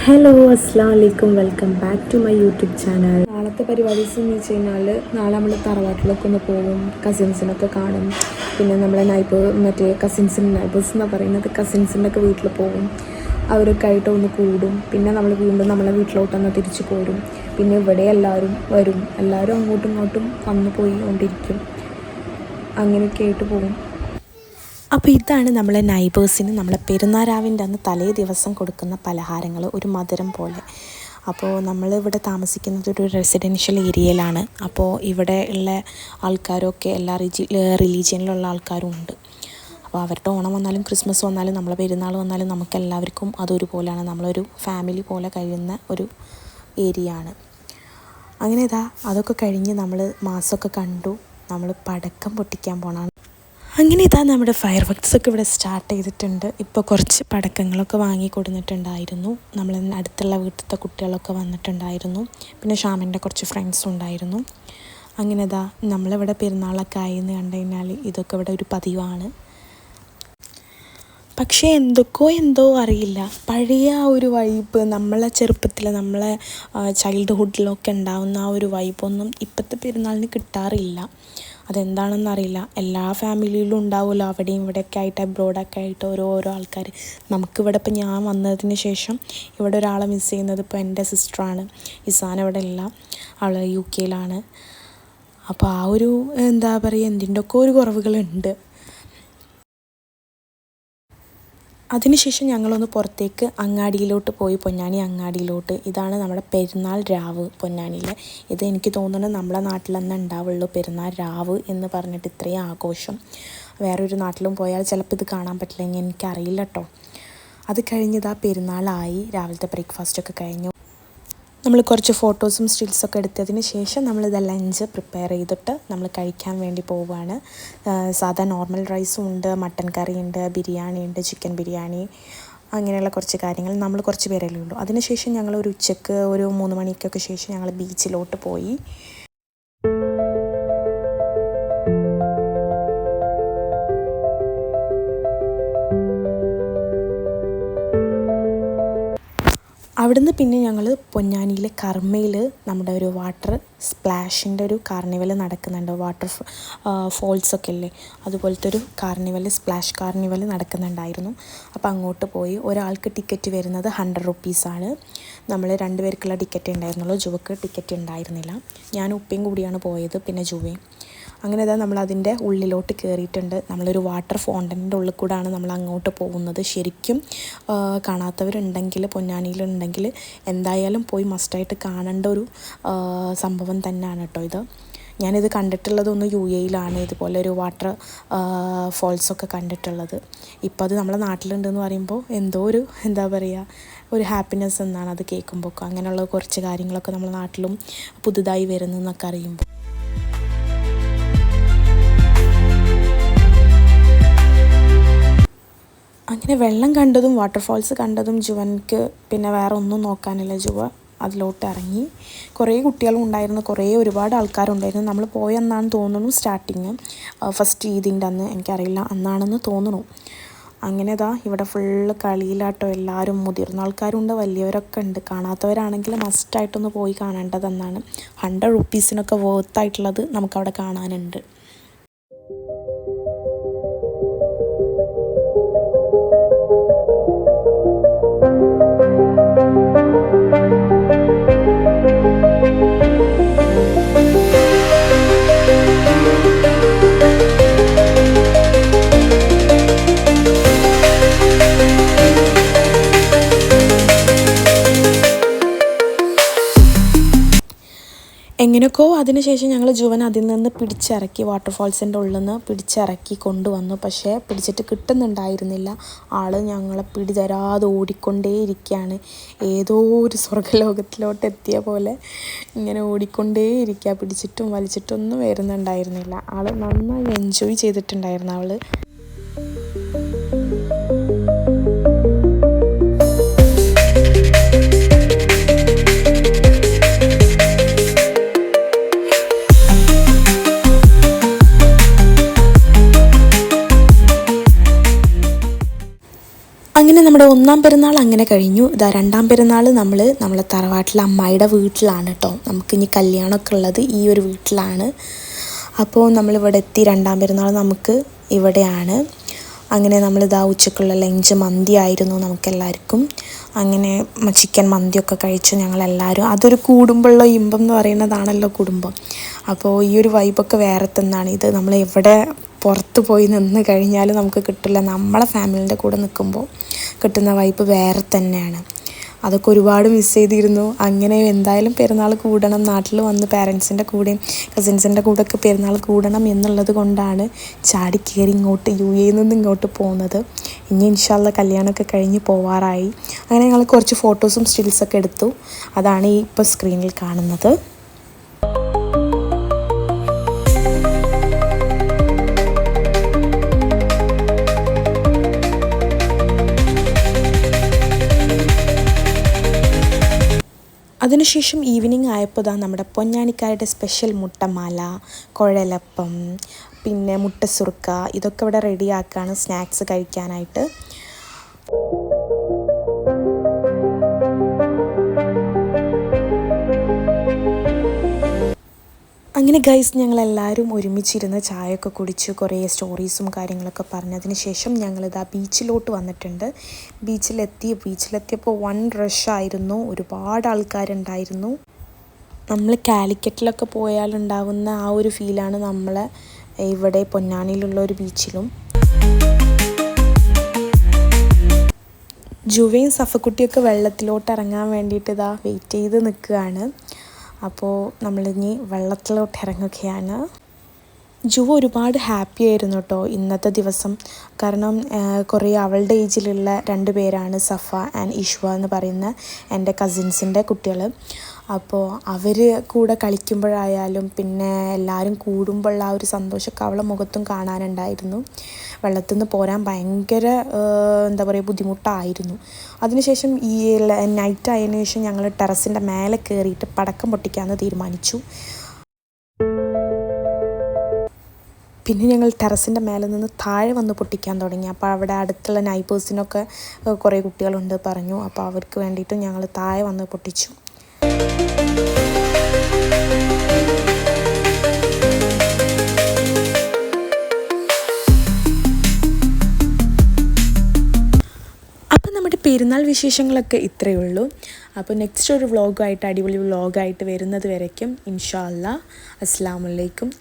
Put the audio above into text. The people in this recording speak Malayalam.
ഹലോ അസ്സാം വലൈക്കും welcome back to my YouTube channel. നാളത്തെ പരിപാടീസ് എന്ന് വെച്ച് കഴിഞ്ഞാൽ നാളെ നമ്മൾ തറവാട്ടിലൊക്കെ ഒന്ന് പോകും, കസിൻസിനൊക്കെ കാണും. പിന്നെ നമ്മളെ കസിൻസിൻ്റെ നൈബേഴ്സ് എന്നാണ് പറയുന്നത്, കസിൻസിൻ്റെ ഒക്കെ വീട്ടിൽ പോകും. അവരൊക്കെ ആയിട്ട് ഒന്ന് കൂടും. പിന്നെ നമ്മൾ വീണ്ടും നമ്മളെ വീട്ടിലോട്ടൊന്ന് തിരിച്ചു പോരും. പിന്നെ ഇവിടെ എല്ലാവരും വരും, എല്ലാവരും അങ്ങോട്ടും ഇങ്ങോട്ടും വന്നു പോയി കൊണ്ടിരിക്കും. അങ്ങനെയൊക്കെ ആയിട്ട് പോകും. അപ്പോൾ ഇതാണ് നമ്മളെ നൈബേഴ്സിന് നമ്മളെ പെരുന്നാരാവിൻ്റെ അന്ന് തലേ ദിവസം കൊടുക്കുന്ന പലഹാരങ്ങൾ, ഒരു മധുരം പോലെ. അപ്പോൾ നമ്മളിവിടെ താമസിക്കുന്നത് ഒരു റെസിഡൻഷ്യൽ ഏരിയയിലാണ്. അപ്പോൾ ഇവിടെ ഉള്ള ആൾക്കാരൊക്കെ എല്ലാ റിലീജിയനിലുള്ള ആൾക്കാരും ഉണ്ട്. അപ്പോൾ അവരുടെ ഓണം വന്നാലും ക്രിസ്മസ് വന്നാലും നമ്മളെ പെരുന്നാൾ വന്നാലും നമുക്കെല്ലാവർക്കും അതൊരുപോലെയാണ്. നമ്മളൊരു ഫാമിലി പോലെ കഴിയുന്ന ഒരു ഏരിയ ആണ്. അങ്ങനെ അതൊക്കെ കഴിഞ്ഞ് നമ്മൾ മാസമൊക്കെ കണ്ടു. നമ്മൾ പടക്കം പൊട്ടിക്കാൻ പോകണം. അങ്ങനെ നമ്മുടെ ഫയർ വർക്ക്സൊക്കെ ഇവിടെ സ്റ്റാർട്ട് ചെയ്തിട്ടുണ്ട്. ഇപ്പോൾ കുറച്ച് പടക്കങ്ങളൊക്കെ വാങ്ങി കൊടുത്തിട്ടുണ്ടായിരുന്നു. നമ്മൾ അടുത്തുള്ള വീട്ടിലത്തെ കുട്ടികളൊക്കെ വന്നിട്ടുണ്ടായിരുന്നു. പിന്നെ ഷാമിൻ്റെ കുറച്ച് ഫ്രണ്ട്സും ഉണ്ടായിരുന്നു. അങ്ങനെ നമ്മളിവിടെ പെരുന്നാളൊക്കെ ആയെന്ന് കണ്ടു കഴിഞ്ഞാൽ ഇതൊക്കെ ഇവിടെ ഒരു പതിവാണ്. പക്ഷേ എന്തോ അറിയില്ല, പഴയ ആ ഒരു വൈബ്, നമ്മളെ ചെറുപ്പത്തിൽ നമ്മളെ ചൈൽഡ്ഹുഡിലൊക്കെ ഉണ്ടാകുന്ന ആ ഒരു വൈബൊന്നും ഇപ്പോഴത്തെ പെരുന്നാളിന് കിട്ടാറില്ല. അതെന്താണെന്നറിയില്ല. എല്ലാ ഫാമിലിയിലും ഉണ്ടാവുമല്ലോ, അവിടെയും ഇവിടെയൊക്കെ ആയിട്ട് അബ്രോഡൊക്കെ ആയിട്ട് ഓരോ ആൾക്കാർ. നമുക്കിവിടെ ഇപ്പോൾ ഞാൻ വന്നതിന് ശേഷം ഇവിടെ ഒരാളെ മിസ് ചെയ്യുന്നത് ഇപ്പോൾ എൻ്റെ സിസ്റ്ററാണ്. ഇസാൻ ഇവിടെ ഇല്ല, അവൾ UK അപ്പോൾ ആ ഒരു എന്താ പറയുക, എന്തിൻ്റെയൊക്കെ ഒരു കുറവുകളുണ്ട്. അതിനുശേഷം ഞങ്ങളൊന്ന് പുറത്തേക്ക് അങ്ങാടിയിലോട്ട് പോയി, പൊന്നാനി അങ്ങാടിയിലോട്ട്. ഇതാണ് നമ്മുടെ പെരുന്നാൾ രാവ് പൊന്നാനിയിൽ. ഇത് എനിക്ക് തോന്നുന്നത് നമ്മളെ നാട്ടിൽ തന്നെ ഉണ്ടാവുള്ളൂ, പെരുന്നാൾ രാവ് എന്ന് പറഞ്ഞിട്ട് ഇത്രയും ആഘോഷം. വേറൊരു നാട്ടിലും പോയാൽ ചിലപ്പോൾ ഇത് കാണാൻ പറ്റില്ല, എനിക്കറിയില്ല കേട്ടോ. അത് കഴിഞ്ഞ് പെരുന്നാളായി, രാവിലത്തെ ബ്രേക്ക്ഫാസ്റ്റൊക്കെ കഴിഞ്ഞു. നമ്മൾ കുറച്ച് ഫോട്ടോസും സ്റ്റിൽസൊക്കെ എടുത്തതിന് ശേഷം ലഞ്ച് പ്രിപ്പയർ ചെയ്തിട്ട് നമ്മൾ കഴിക്കാൻ വേണ്ടി പോവുകയാണ്. സാധാ നോർമൽ റൈസും ഉണ്ട്, മട്ടൻ കറി ഉണ്ട്, ബിരിയാണി ഉണ്ട്, ചിക്കൻ ബിരിയാണി, അങ്ങനെയുള്ള കുറച്ച് കാര്യങ്ങൾ. നമ്മൾ കുറച്ച് പേരല്ലേ ഉള്ളൂ. അതിനുശേഷം ഞങ്ങൾ ഒരു ഉച്ചക്ക് ഒരു 3 മണിക്കൊക്കെ ശേഷം ഞങ്ങൾ ബീച്ചിലോട്ട് പോയി. അവിടുന്ന് പിന്നെ ഞങ്ങൾ പൊന്നാനിയിലെ കർമ്മയിൽ നമ്മുടെ ഒരു വാട്ടർ സ്പ്ലാഷിൻ്റെ ഒരു കാർണിവൽ നടക്കുന്നുണ്ട്. വാട്ടർ ഫോൾസൊക്കെ ഇല്ലേ, അതുപോലത്തെ ഒരു കാർണിവൽ, സ്പ്ലാഷ് കാർണിവൽ നടക്കുന്നുണ്ടായിരുന്നു. അപ്പോൾ അങ്ങോട്ട് പോയി. ഒരാൾക്ക് ടിക്കറ്റ് വരുന്നത് 100 റുപ്പീസാണ്. നമ്മൾ 2 പേർക്കുള്ള ടിക്കറ്റ് ഉണ്ടായിരുന്നുള്ളൂ, ജുവക്ക് ടിക്കറ്റ് ഉണ്ടായിരുന്നില്ല. ഞാൻ ഉപ്പയും കൂടിയാണ് പോയത്, പിന്നെ ജുവയും. അങ്ങനെ നമ്മൾ അതിൻ്റെ ഉള്ളിലോട്ട് കയറിയിട്ടുണ്ട്. നമ്മളൊരു വാട്ടർ ഫൗണ്ടൻ്റെ ഉള്ളിൽ കൂടെയാണ് നമ്മൾ അങ്ങോട്ട് പോകുന്നത്. ശരിക്കും കാണാത്തവരുണ്ടെങ്കിൽ, പൊന്നാനിയിലുണ്ടെങ്കിൽ എന്തായാലും പോയി മസ്റ്റായിട്ട് കാണേണ്ട ഒരു സംഭവം തന്നെയാണ് കേട്ടോ ഇത്. ഞാനിത് കണ്ടിട്ടുള്ളതൊന്ന് UAE ഇതുപോലെ ഒരു വാട്ടർ ഫോൾസൊക്കെ കണ്ടിട്ടുള്ളത്. ഇപ്പോൾ അത് നമ്മളെ നാട്ടിലുണ്ടെന്ന് പറയുമ്പോൾ എന്തോ ഒരു എന്താ പറയുക, ഒരു ഹാപ്പിനെസ് എന്നാണ് അത് കേൾക്കുമ്പോൾ. അങ്ങനെയുള്ള കുറച്ച് കാര്യങ്ങളൊക്കെ നമ്മളെ നാട്ടിലും പുതുതായി വരുന്നതെന്നൊക്കെ അറിയുമ്പോൾ. അങ്ങനെ വെള്ളം കണ്ടതും വാട്ടർഫോൾസ് കണ്ടതും ജുവൻക്ക് പിന്നെ വേറെ ഒന്നും നോക്കാനില്ല. ജുവ അതിലോട്ട് ഇറങ്ങി. കുറേ കുട്ടികളും ഉണ്ടായിരുന്നു, ഒരുപാട് ആൾക്കാരുണ്ടായിരുന്നു. നമ്മൾ പോയെന്നാണ് തോന്നുന്നു സ്റ്റാർട്ടിങ്, ഫസ്റ്റ് ഈദിൻ്റെ അന്ന്, എനിക്കറിയില്ല, അന്നാണെന്ന് തോന്നുന്നു. അങ്ങനെ ഇവിടെ ഫുള്ള് കളിയിലാട്ടോ എല്ലാവരും. മുതിർന്ന ആൾക്കാരുണ്ട്, വലിയവരൊക്കെ ഉണ്ട്. കാണാത്തവരാണെങ്കിൽ മസ്റ്റായിട്ടൊന്ന് പോയി കാണേണ്ടതെന്നാണ്. 100 റുപ്പീസിനൊക്കെ വേർത്തായിട്ടുള്ളത് നമുക്കവിടെ കാണാനുണ്ട്. എങ്ങനെയൊക്കെയോ അതിനുശേഷം ഞങ്ങൾ ജുവൻ അതിൽ നിന്ന് പിടിച്ചിറക്കി, വാട്ടർഫോൾസിൻ്റെ ഉള്ളിൽ നിന്ന് പിടിച്ചിറക്കി കൊണ്ടുവന്നു. പക്ഷേ പിടിച്ചിട്ട് കിട്ടുന്നുണ്ടായിരുന്നില്ല. ആൾ ഞങ്ങളെ പിടിതരാതെ ഓടിക്കൊണ്ടേയിരിക്കുകയാണ്. ഏതോ ഒരു സ്വർഗ്ഗലോകത്തിലോട്ട് എത്തിയ പോലെ ഇങ്ങനെ ഓടിക്കൊണ്ടേയിരിക്കുക. പിടിച്ചിട്ടും വലിച്ചിട്ടൊന്നും വരുന്നുണ്ടായിരുന്നില്ല. ആൾ നന്നായി എൻജോയ് ചെയ്തിട്ടുണ്ടായിരുന്നു അവൾ. അങ്ങനെ നമ്മുടെ അപ്പോൾ ഒന്നാം പെരുന്നാൾ അങ്ങനെ കഴിഞ്ഞു. ഇതാ രണ്ടാം പെരുന്നാൾ നമ്മളെ തറവാട്ടിലെ അമ്മായിയുടെ വീട്ടിലാണ് കേട്ടോ. നമുക്കിനി കല്യാണമൊക്കെ ഉള്ളത് ഈ ഒരു വീട്ടിലാണ്. അപ്പോൾ നമ്മളിവിടെ എത്തി. രണ്ടാം പെരുന്നാൾ നമുക്ക് ഇവിടെയാണ്. അങ്ങനെ നമ്മളിതാ ഉച്ചക്കുള്ള ലഞ്ച് മന്തി ആയിരുന്നു നമുക്കെല്ലാവർക്കും. അങ്ങനെ ചിക്കൻ മന്തിയൊക്കെ കഴിച്ചു ഞങ്ങളെല്ലാവരും. അതൊരു കൂടുമ്പോഴുള്ള ഇമ്പം എന്ന് പറയുന്നതാണല്ലോ കുടുംബം. അപ്പോൾ ഈ ഒരു വൈബൊക്കെ വേറെ തന്നെയാണ്. ഇത് നമ്മൾ എവിടെ പുറത്ത് പോയി നിന്ന് കഴിഞ്ഞാലും നമുക്ക് കിട്ടില്ല. നമ്മളെ ഫാമിലിൻ്റെ കൂടെ നിൽക്കുമ്പോൾ കിട്ടുന്ന വൈബ് വേറെ തന്നെയാണ്. അതൊക്കെ ഒരുപാട് മിസ് ചെയ്തിരുന്നു. അങ്ങനെ എന്തായാലും പെരുന്നാൾ കൂടണം, നാട്ടിൽ വന്ന് പാരൻസിൻ്റെ കൂടെയും കസിൻസിൻ്റെ കൂടെയൊക്കെ പെരുന്നാൾ കൂടണം എന്നുള്ളത് കൊണ്ടാണ് ചാടി കയറി ഇങ്ങോട്ട് UAE നിന്ന് ഇങ്ങോട്ട് പോകുന്നത്. ഇനി ഇൻഷാ അല്ലാഹ് കല്യാണമൊക്കെ കഴിഞ്ഞ് പോവാറായി. അങ്ങനെ ഞങ്ങൾ കുറച്ച് ഫോട്ടോസും സ്റ്റിൽസൊക്കെ എടുത്തു. അതാണ് ഈ ഇപ്പോൾ സ്ക്രീനിൽ കാണുന്നത്. അതിനുശേഷം ഈവനിങ് ആയപ്പോൾ നമ്മുടെ പൊന്നാനിക്കാരുടെ സ്പെഷ്യൽ മുട്ടമാല, കുഴലപ്പം, പിന്നെ മുട്ടസുർക്ക ഇതൊക്കെ ഇവിടെ റെഡിയാക്കുകയാണ് സ്നാക്സ് കഴിക്കാനായിട്ട്. അങ്ങനെ ഗൈസ് ഞങ്ങളെല്ലാവരും ഒരുമിച്ചിരുന്ന് ചായയൊക്കെ കുടിച്ച് കുറേ സ്റ്റോറീസും കാര്യങ്ങളൊക്കെ പറഞ്ഞതിന് ശേഷം ഞങ്ങളിതാ ബീച്ചിലോട്ട് വന്നിട്ടുണ്ട്. ബീച്ചിലെത്തിയപ്പോൾ വൺ റഷായിരുന്നു. ഒരുപാട് ആൾക്കാരുണ്ടായിരുന്നു. നമ്മൾ കാലിക്കറ്റിലൊക്കെ പോയാലുണ്ടാവുന്ന ആ ഒരു ഫീലാണ് നമ്മളെ ഇവിടെ പൊന്നാനിയിലുള്ള ഒരു ബീച്ചിലും. ജുവയും സഫക്കുട്ടിയൊക്കെ വെള്ളത്തിലോട്ട് ഇറങ്ങാൻ വേണ്ടിയിട്ട് ഇതാ വെയിറ്റ് ചെയ്ത് നിൽക്കുകയാണ്. അപ്പോൾ നമ്മളിനി വെള്ളത്തിലോട്ട് ഇറങ്ങുകയാണ്. ജുവ ഒരുപാട് ഹാപ്പി ആയിരുന്നു കേട്ടോ ഇന്നത്തെ ദിവസം. കാരണം കുറേ അവളുടെ ഏജിലുള്ള 2 പേരാണ് സഫ ആൻഡ് ഇഷ്വ എന്ന് പറയുന്ന എൻ്റെ കസിൻസിൻ്റെ കുട്ടികൾ. അപ്പോൾ അവർ കൂടെ കളിക്കുമ്പോഴായാലും പിന്നെ എല്ലാവരും കൂടുമ്പോഴുള്ള ആ ഒരു സന്തോഷമൊക്കെ അവളെ മുഖത്തും കാണാനുണ്ടായിരുന്നു. വെള്ളത്തിൽ നിന്ന് പോരാൻ ഭയങ്കര എന്താ പറയുക ബുദ്ധിമുട്ടായിരുന്നു. അതിനുശേഷം ഈ നൈറ്റ് ആയതിനു ശേഷം ഞങ്ങൾ ടെറസിൻ്റെ മേലെ കയറിയിട്ട് പടക്കം പൊട്ടിക്കാമെന്ന് തീരുമാനിച്ചു. പിന്നെ ഞങ്ങൾ ടെറസിൻ്റെ മേലെ നിന്ന് താഴെ വന്ന് പൊട്ടിക്കാൻ തുടങ്ങി. അപ്പോൾ അവിടെ അടുത്തുള്ള നൈബേഴ്സിനൊക്കെ കുറേ കുട്ടികളുണ്ട് പറഞ്ഞു. അപ്പോൾ അവർക്ക് വേണ്ടിയിട്ടും ഞങ്ങൾ താഴെ വന്ന് പൊട്ടിച്ചു. അപ്പോൾ നമ്മുടെ പെരുന്നാൾ വിശേഷങ്ങളൊക്കെ ഇത്രയേ ഉള്ളൂ. അപ്പോൾ നെക്സ്റ്റ് ഒരു വ്ളോഗായിട്ട് അടിപൊളി വ്ളോഗായിട്ട് വരുന്നത് വരയ്ക്കും ഇൻഷാ അല്ലാഹ്. അസ്സലാമു അലൈക്കും.